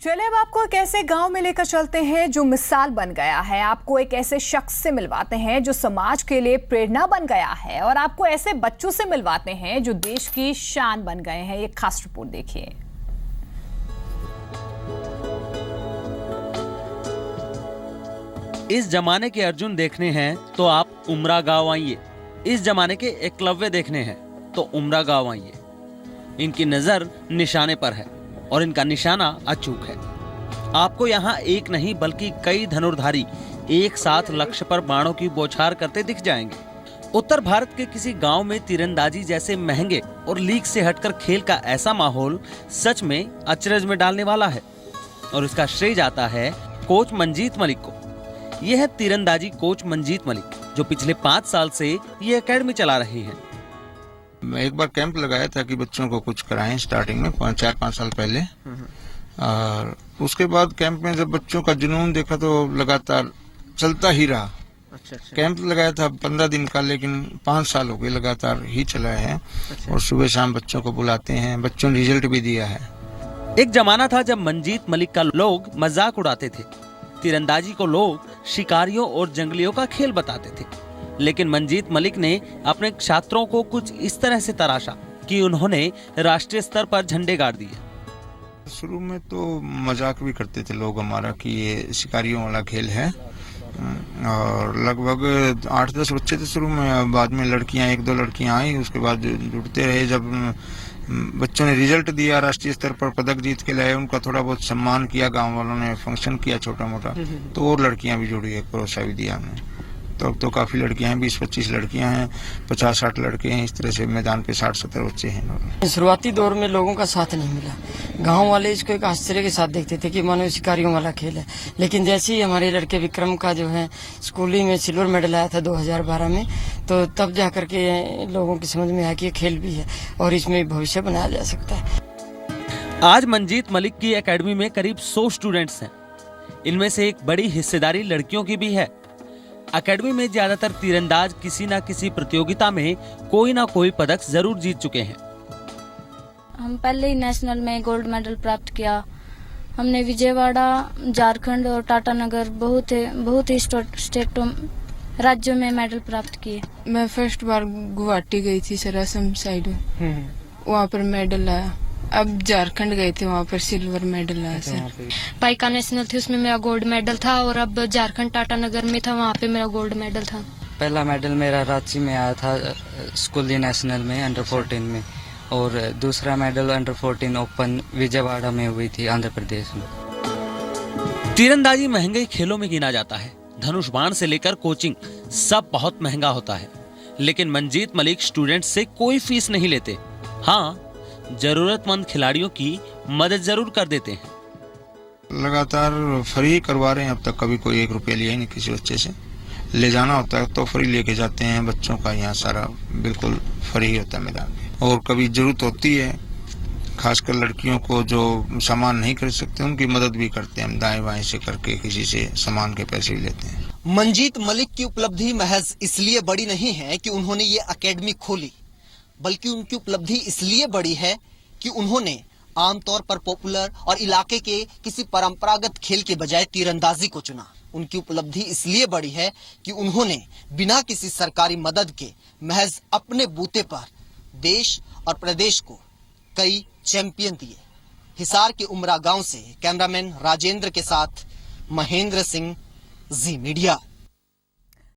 चलिए अब आपको एक ऐसे गांव में लेकर चलते हैं जो मिसाल बन गया है। आपको एक ऐसे शख्स से मिलवाते हैं जो समाज के लिए प्रेरणा बन गया है, और आपको ऐसे बच्चों से मिलवाते हैं जो देश की शान बन गए हैं। ये खास रिपोर्ट देखिए। इस जमाने के अर्जुन देखने हैं तो आप उमरा गांव आइए। इस जमाने के एकलव्य देखने हैं तो उमरा गांव आइए। इनकी नजर निशाने पर है और इनका निशाना अचूक है। आपको यहाँ एक नहीं बल्कि कई धनुर्धारी एक साथ लक्ष्य पर बाणों की बौछार करते दिख जाएंगे। उत्तर भारत के किसी गांव में तीरंदाजी जैसे महंगे और लीग से हटकर खेल का ऐसा माहौल सच में अचरज में डालने वाला है, और इसका श्रेय जाता है कोच मंजीत मलिक को। यह है तीरंदाजी कोच मंजीत मलिक, जो पिछले 5 साल से ये एकेडमी चला रहे हैं। मैं एक बार कैंप लगाया था कि बच्चों को कुछ कराएं स्टार्टिंग में 4-5 साल पहले, और उसके बाद कैंप में जब बच्चों का जुनून देखा तो लगातार चलता ही रहा। अच्छा। कैंप लगाया था 15 दिन का, लेकिन 5 साल हो गए लगातार ही चला है। अच्छा। और सुबह शाम बच्चों को बुलाते हैं, बच्चों ने रिजल्ट भी दिया है। एक जमाना था जब मंजीत मलिक का लोग मजाक उड़ाते थे। तीरंदाजी को लोग शिकारियों और जंगलियों का खेल बताते थे, लेकिन मंजीत मलिक ने अपने छात्रों को कुछ इस तरह से तराशा कि उन्होंने राष्ट्रीय स्तर पर झंडे गाड़ दिए। शुरू में तो मजाक भी करते थे लोग हमारा कि ये शिकारियों वाला खेल है, और लगभग 8-10 बच्चे थे शुरू में। बाद में लड़कियां 1-2 लड़कियां आई, उसके बाद जुड़ते रहे। जब बच्चों ने रिजल्ट दिया, राष्ट्रीय स्तर पर पदक जीत के लाए, उनका थोड़ा बहुत सम्मान किया, गांव वालों ने फंक्शन किया छोटा मोटा, तो और लड़कियां भी जुड़ी, एक भरोसा भी दिया हमने। तो अब तो काफी लड़कियां हैं, 20-25 लड़कियां हैं, 50-60 लड़के हैं। इस तरह से मैदान पे 60-70 बच्चे हैं। शुरुआती दौर में लोगों का साथ नहीं मिला। गांव वाले इसको एक आश्चर्य के साथ देखते थे कि मानो शिकारियों वाला खेल है, लेकिन जैसे ही हमारे लड़के विक्रम का जो है स्कूली में सिल्वर मेडल आया था 2012 में, तो तब जाकर के लोगों की समझ में आया कि ये खेल भी है और इसमें भविष्य बनाया जा सकता है। आज मंजीत मलिक की एकेडमी में करीब 100 स्टूडेंट्स हैं। इनमें से एक बड़ी हिस्सेदारी लड़कियों की भी है। एकेडमी में ज्यादातर तीरंदाज किसी न किसी प्रतियोगिता में कोई ना कोई पदक जरूर जीत चुके हैं। हम पहले ही नेशनल में गोल्ड मेडल प्राप्त किया। हमने विजयवाड़ा, झारखंड और टाटानगर बहुत ही स्टेटों राज्यों में मेडल प्राप्त किए। मैं फर्स्ट बार गुवाहाटी गई थी, सर असम साइड में, वहाँ पर मेडल आया। अब झारखंड गए थे, वहाँ पर सिल्वर मेडल आया सर। पाइका नेशनल थी, उसमें मेरा गोल्ड मेडल था, और अब झारखंड टाटानगर में था, वहाँ पे मेरा गोल्ड मेडल था। पहला मेडल मेरा रांची में आया था स्कूली नेशनल में अंडर 14 में, और दूसरा मेडल अंडर 14 ओपन विजयवाड़ा में हुई थी आंध्र प्रदेश में। तीरंदाजी महंगे खेलों में गिना जाता है। धनुष बाण से लेकर कोचिंग सब बहुत महंगा होता है, लेकिन मंजीत मलिक स्टूडेंट से कोई फीस नहीं लेते। हाँ, जरूरतमंद खिलाड़ियों की मदद जरूर कर देते हैं। लगातार फ्री करवा रहे हैं अब तक। कभी कोई 1 रुपया लिया ही नहीं किसी बच्चे से। ले जाना होता है तो फ्री लेके जाते हैं बच्चों का। यहाँ सारा बिल्कुल फ्री होता है मैदान में। और कभी जरूरत होती है, खासकर लड़कियों को जो सामान नहीं खरीद सकते, उनकी मदद भी करते हैं हम, दाएं बाएं से करके किसी से सामान के पैसे भी लेते हैं। मंजीत मलिक की उपलब्धि महज इसलिए बड़ी नहीं है कि उन्होंने ये एकेडमी खोली, बल्कि उनकी उपलब्धि इसलिए बड़ी है कि उन्होंने आमतौर पर पॉपुलर और इलाके के किसी परंपरागत खेल के बजाय तीरंदाजी को चुना। उनकी उपलब्धि इसलिए बड़ी है कि उन्होंने बिना किसी सरकारी मदद के महज अपने बूते पर देश और प्रदेश को कई चैंपियन दिए। हिसार के उमरा गांव से कैमरामैन राजेंद्र के साथ महेंद्र सिंह, जी मीडिया।